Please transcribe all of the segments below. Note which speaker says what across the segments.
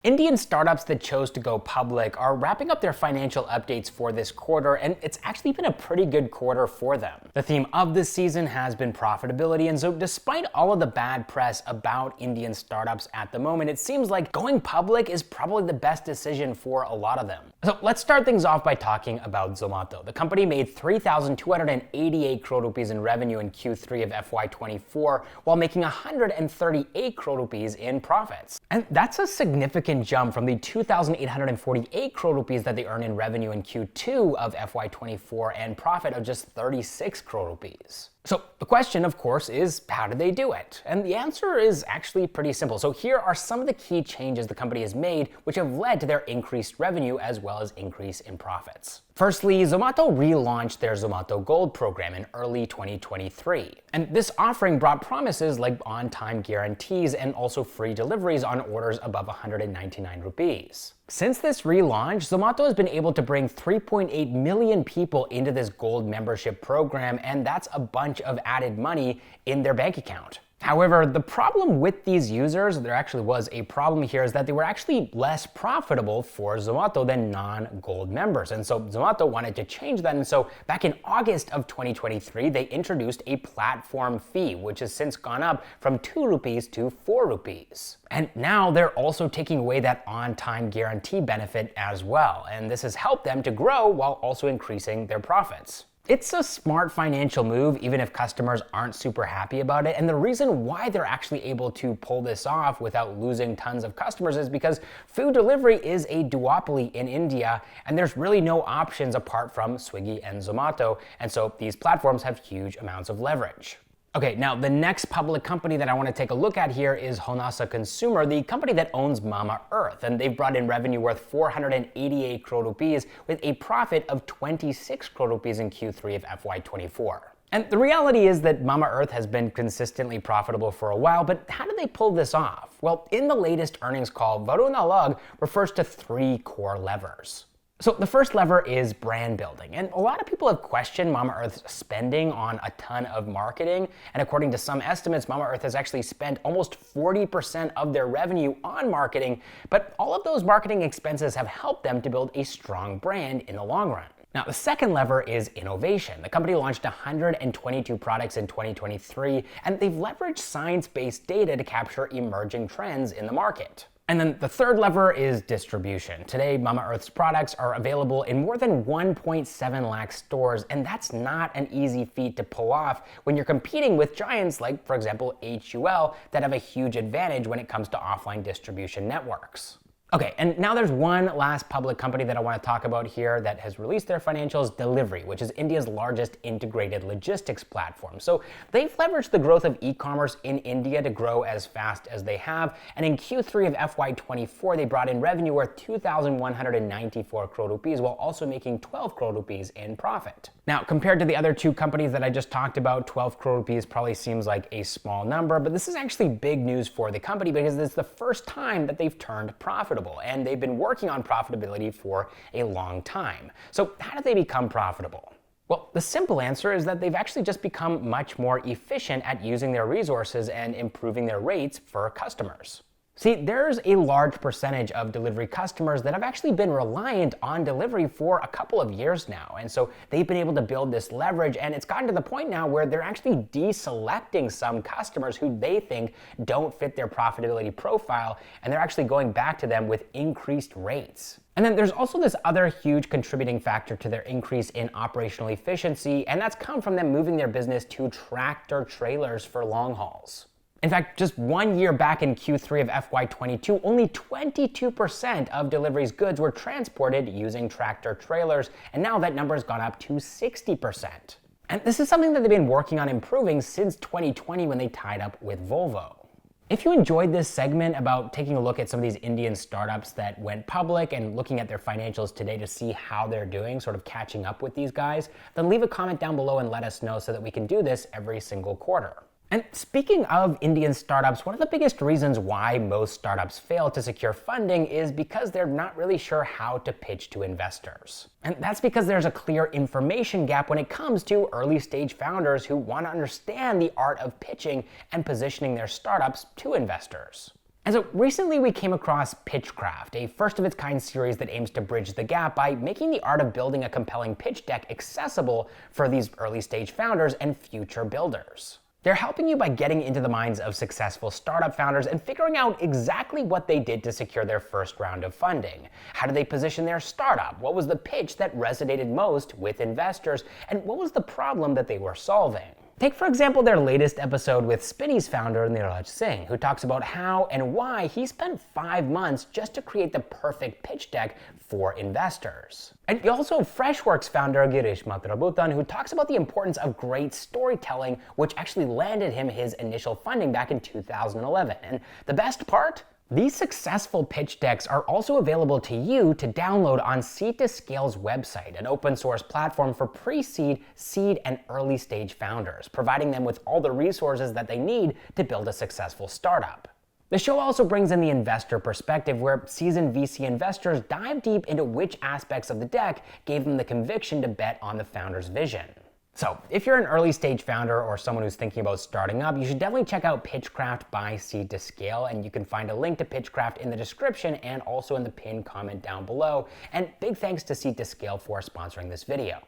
Speaker 1: Indian startups that chose to go public are wrapping up their financial updates for this quarter, and it's actually been a pretty good quarter for them. The theme of this season has been profitability, and so despite all of the bad press about Indian startups at the moment, it seems like going public is probably the best decision for a lot of them. So let's start things off by talking about Zomato. The company made 3,288 crore rupees in revenue in Q3 of FY24, while making 138 crore rupees in profits. And that's a significant jump from the 2,848 crore rupees that they earned in revenue in Q2 of FY24 and profit of just 36 crore rupees. So the question, of course, is how did they do it? And the answer is actually pretty simple. So here are some of the key changes the company has made which have led to their increased revenue as well as increase in profits. Firstly, Zomato relaunched their Zomato Gold program in early 2023. And this offering brought promises like on-time guarantees and also free deliveries on orders above 199 rupees. Since this relaunch, Zomato has been able to bring 3.8 million people into this gold membership program, and that's a bunch of added money in their bank account. However, the problem with these users, there actually was a problem here, is that they were actually less profitable for Zomato than non-gold members. And so Zomato wanted to change that. And so back in August of 2023, they introduced a platform fee, which has since gone up from 2 rupees to 4 rupees. And now they're also taking away that on-time guarantee benefit as well. And this has helped them to grow while also increasing their profits. It's a smart financial move, even if customers aren't super happy about it. And the reason why they're actually able to pull this off without losing tons of customers is because food delivery is a duopoly in India, and there's really no options apart from Swiggy and Zomato. And so these platforms have huge amounts of leverage. Okay, now the next public company that I want to take a look at here is Honasa Consumer, the company that owns MamaEarth, and they've brought in revenue worth 488 crore rupees with a profit of 26 crore rupees in Q3 of FY24. And the reality is that MamaEarth has been consistently profitable for a while, but how did they pull this off? Well, in the latest earnings call, Varun Alagh refers to 3 core levers. So the first lever is brand building, and a lot of people have questioned MamaEarth's spending on a ton of marketing, and according to some estimates, MamaEarth has actually spent almost 40% of their revenue on marketing, but all of those marketing expenses have helped them to build a strong brand in the long run. Now, the second lever is innovation. The company launched 122 products in 2023, and they've leveraged science-based data to capture emerging trends in the market. And then the third lever is distribution. Today, MamaEarth's products are available in more than 1.7 lakh stores, and that's not an easy feat to pull off when you're competing with giants like, for example, HUL, that have a huge advantage when it comes to offline distribution networks. Okay, and now there's one last public company that I want to talk about here that has released their financials, Delivery, which is India's largest integrated logistics platform. So they've leveraged the growth of e-commerce in India to grow as fast as they have, and in Q3 of FY24, they brought in revenue worth 2,194 crore rupees while also making 12 crore rupees in profit. Now, compared to the other 2 companies that I just talked about, 12 crore rupees probably seems like a small number, but this is actually big news for the company because it's the first time that they've turned profitable. And they've been working on profitability for a long time. So how did they become profitable? Well, the simple answer is that they've actually just become much more efficient at using their resources and improving their rates for customers. See, there's a large percentage of delivery customers that have actually been reliant on delivery for a couple of years now. And so they've been able to build this leverage, and it's gotten to the point now where they're actually deselecting some customers who they think don't fit their profitability profile, and they're actually going back to them with increased rates. And then there's also this other huge contributing factor to their increase in operational efficiency, and that's come from them moving their business to tractor trailers for long hauls. In fact, just 1 year back in Q3 of FY22, only 22% of Delivery's goods were transported using tractor trailers, and now that number has gone up to 60%. And this is something that they've been working on improving since 2020 when they tied up with Volvo. If you enjoyed this segment about taking a look at some of these Indian startups that went public and looking at their financials today to see how they're doing, sort of catching up with these guys, then leave a comment down below and let us know so that we can do this every single quarter. And speaking of Indian startups, one of the biggest reasons why most startups fail to secure funding is because they're not really sure how to pitch to investors. And that's because there's a clear information gap when it comes to early stage founders who want to understand the art of pitching and positioning their startups to investors. And so recently we came across Pitchcraft, a first-of-its-kind series that aims to bridge the gap by making the art of building a compelling pitch deck accessible for these early-stage founders and future builders. They're helping you by getting into the minds of successful startup founders and figuring out exactly what they did to secure their first round of funding. How did they position their startup? What was the pitch that resonated most with investors? And what was the problem that they were solving? Take, for example, their latest episode with Spinny's founder, Niraj Singh, who talks about how and why he spent 5 months just to create the perfect pitch deck for investors. And also Freshworks founder Girish Mathurabutan, who talks about the importance of great storytelling, which actually landed him his initial funding back in 2011. And the best part? These successful pitch decks are also available to you to download on Seed2Scale's website, an open source platform for pre-seed, seed, and early stage founders, providing them with all the resources that they need to build a successful startup. The show also brings in the investor perspective, where seasoned VC investors dive deep into which aspects of the deck gave them the conviction to bet on the founder's vision. So, if you're an early stage founder or someone who's thinking about starting up, you should definitely check out Pitchcraft by Seed2Scale, and you can find a link to Pitchcraft in the description and also in the pinned comment down below. And big thanks to Seed2Scale for sponsoring this video.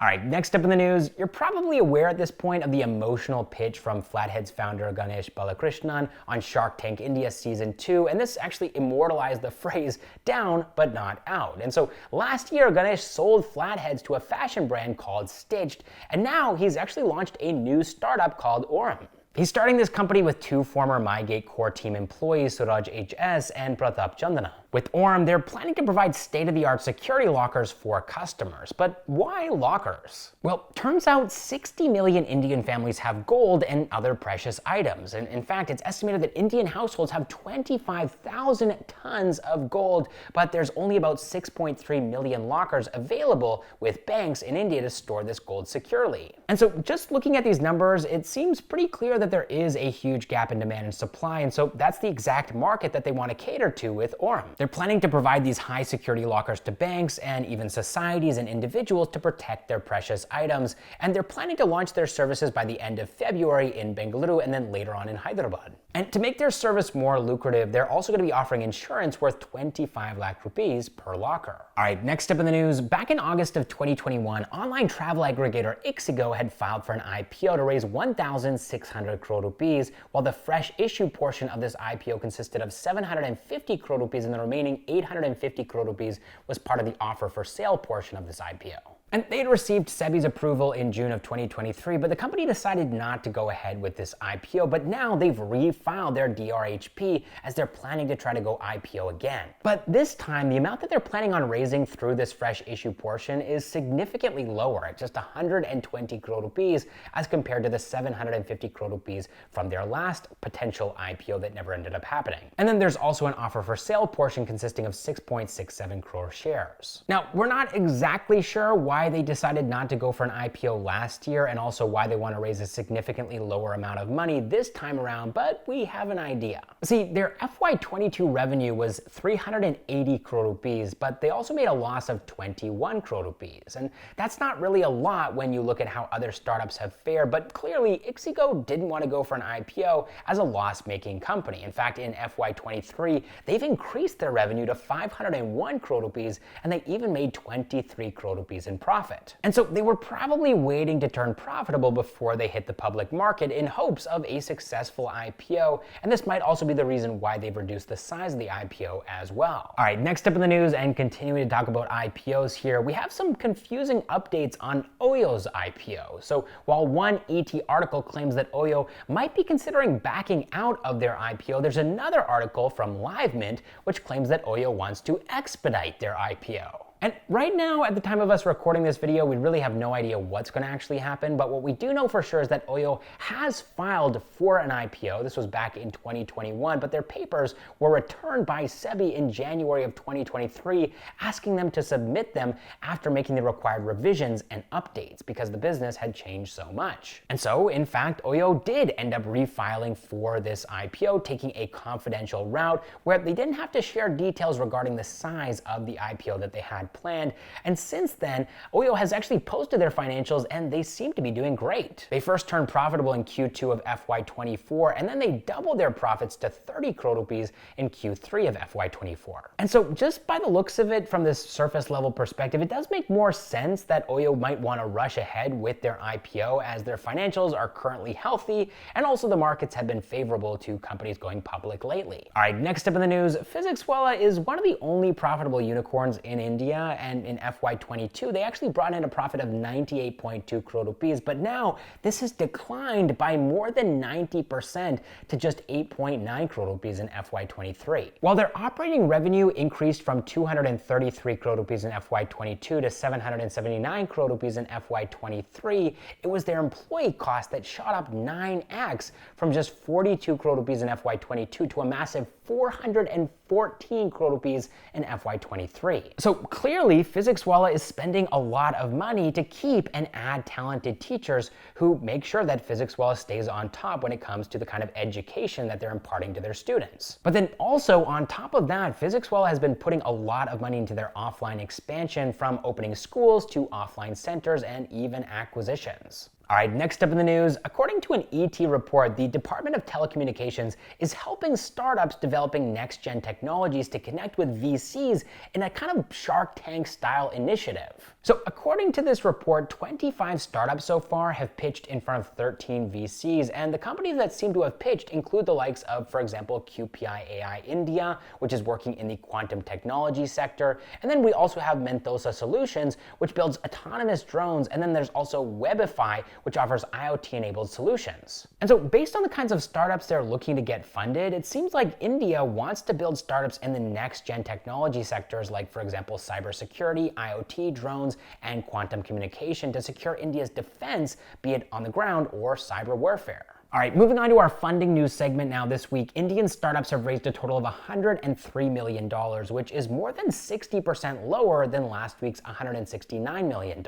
Speaker 1: All right, next up in the news, you're probably aware at this point of the emotional pitch from Flatheads founder Ganesh Balakrishnan on Shark Tank India Season 2, and this actually immortalized the phrase down but not out. And so last year, Ganesh sold Flatheads to a fashion brand called Stitched, and now he's actually launched a new startup called Aurm. He's starting this company with 2 former MyGate core team employees, Suraj HS and Pratap Chandana. With Aurm, they're planning to provide state-of-the-art security lockers for customers. But why lockers? Well, turns out 60 million Indian families have gold and other precious items. And in fact, it's estimated that Indian households have 25,000 tons of gold, but there's only about 6.3 million lockers available with banks in India to store this gold securely. And so just looking at these numbers, it seems pretty clear that there is a huge gap in demand and supply, and so that's the exact market that they want to cater to with Aurm. They're planning to provide these high security lockers to banks and even societies and individuals to protect their precious items, and they're planning to launch their services by the end of February in Bengaluru and then later on in Hyderabad. And to make their service more lucrative, they're also going to be offering insurance worth 25 lakh rupees per locker. All right, next up in the news, back in August of 2021, online travel aggregator Ixigo had filed for an IPO to raise 1,600 crore rupees, while the fresh issue portion of this IPO consisted of 750 crore rupees and the remaining 850 crore rupees was part of the offer for sale portion of this IPO. And they had received SEBI's approval in June of 2023, but the company decided not to go ahead with this IPO, but now they've refiled their DRHP as they're planning to try to go IPO again. But this time, the amount that they're planning on raising through this fresh issue portion is significantly lower at just 120 crore rupees as compared to the 750 crore rupees from their last potential IPO that never ended up happening. And then there's also an offer for sale portion consisting of 6.67 crore shares. Now, we're not exactly sure why they decided not to go for an IPO last year and also why they want to raise a significantly lower amount of money this time around, but we have an idea. See, their FY22 revenue was 380 crore rupees, but they also made a loss of 21 crore rupees. And that's not really a lot when you look at how other startups have fared, but clearly Ixigo didn't want to go for an IPO as a loss-making company. In fact, in FY23, they've increased their revenue to 501 crore rupees, and they even made 23 crore rupees in profit. And so they were probably waiting to turn profitable before they hit the public market in hopes of a successful IPO, and this might also be the reason why they've reduced the size of the IPO as well. All right, next up in the news, and continuing to talk about IPOs here, we have some confusing updates on OYO's IPO. So while one ET article claims that OYO might be considering backing out of their IPO, there's another article from LiveMint which claims that OYO wants to expedite their IPO. And right now, at the time of us recording this video, we really have no idea what's going to actually happen, but what we do know for sure is that OYO has filed for an IPO. This was back in 2021, but their papers were returned by SEBI in January of 2023, asking them to submit them after making the required revisions and updates because the business had changed so much. And so, in fact, OYO did end up refiling for this IPO, taking a confidential route where they didn't have to share details regarding the size of the IPO that they had had planned. And since then, OYO has actually posted their financials and they seem to be doing great. They first turned profitable in Q2 of FY24, and then they doubled their profits to 30 crore rupees in Q3 of FY24. And so just by the looks of it, from this surface level perspective, it does make more sense that OYO might want to rush ahead with their IPO, as their financials are currently healthy, and also the markets have been favorable to companies going public lately. All right, next up in the news, PhysicsWallah is one of the only profitable unicorns in India, and in FY22, they actually brought in a profit of 98.2 crore rupees, but now this has declined by more than 90% to just 8.9 crore rupees in FY23. While their operating revenue increased from 233 crore rupees in FY22 to 779 crore rupees in FY23, it was their employee cost that shot up 9x from just 42 crore rupees in FY22 to a massive 414 crore rupees in FY23. So clearly, PhysicsWallah is spending a lot of money to keep and add talented teachers who make sure that PhysicsWallah stays on top when it comes to the kind of education that they're imparting to their students. But then also on top of that, PhysicsWallah has been putting a lot of money into their offline expansion, from opening schools to offline centers and even acquisitions. All right, next up in the news, according to an ET report, the Department of Telecommunications is helping startups developing next-gen technologies to connect with VCs in a kind of Shark Tank style initiative. So according to this report, 25 startups so far have pitched in front of 13 VCs, and the companies that seem to have pitched include the likes of, for example, QPI AI India, which is working in the quantum technology sector, and then we also have Menthosa Solutions, which builds autonomous drones, and then there's also Webify, which offers IoT-enabled solutions. And so based on the kinds of startups they're looking to get funded, it seems like India wants to build startups in the next-gen technology sectors like, for example, cybersecurity, IoT, drones, and quantum communication to secure India's defense, be it on the ground or cyber warfare. All right, moving on to our funding news segment now. This week, Indian startups have raised a total of $103 million, which is more than 60% lower than last week's $169 million.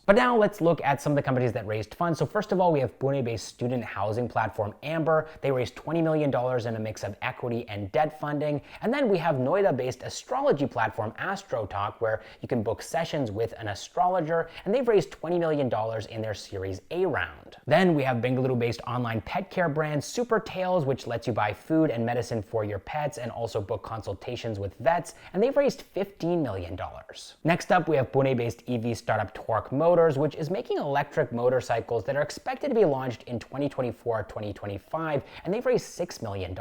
Speaker 1: But now let's look at some of the companies that raised funds. So first of all, we have Pune-based student housing platform Amber. They raised $20 million in a mix of equity and debt funding. And then we have Noida-based astrology platform AstroTalk, where you can book sessions with an astrologer, and they've raised $20 million in their Series A round. Then we have Bengaluru-based online pet care brand Super Tails, which lets you buy food and medicine for your pets and also book consultations with vets, and they've raised $15 million. Next up, we have Pune-based EV startup Torque Motors, which is making electric motorcycles that are expected to be launched in 2024-2025, and they've raised $6 million.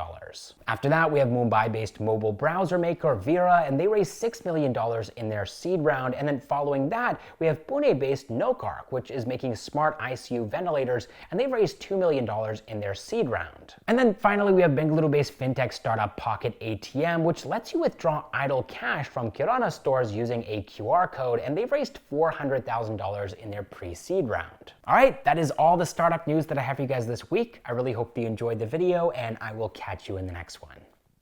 Speaker 1: After that, we have Mumbai-based mobile browser maker Vera, and they raised $6 million in their seed round. And then following that, we have Pune-based Nokark, which is making smart ICU ventilators, and they've raised $2 million in their seed round. And then finally, we have Bengaluru-based fintech startup Pocket ATM, which lets you withdraw idle cash from Kirana stores using a QR code, and they've raised $400,000 in their pre-seed round. All right, that is all the startup news that I have for you guys this week. I really hope you enjoyed the video, and I will catch you in the next one.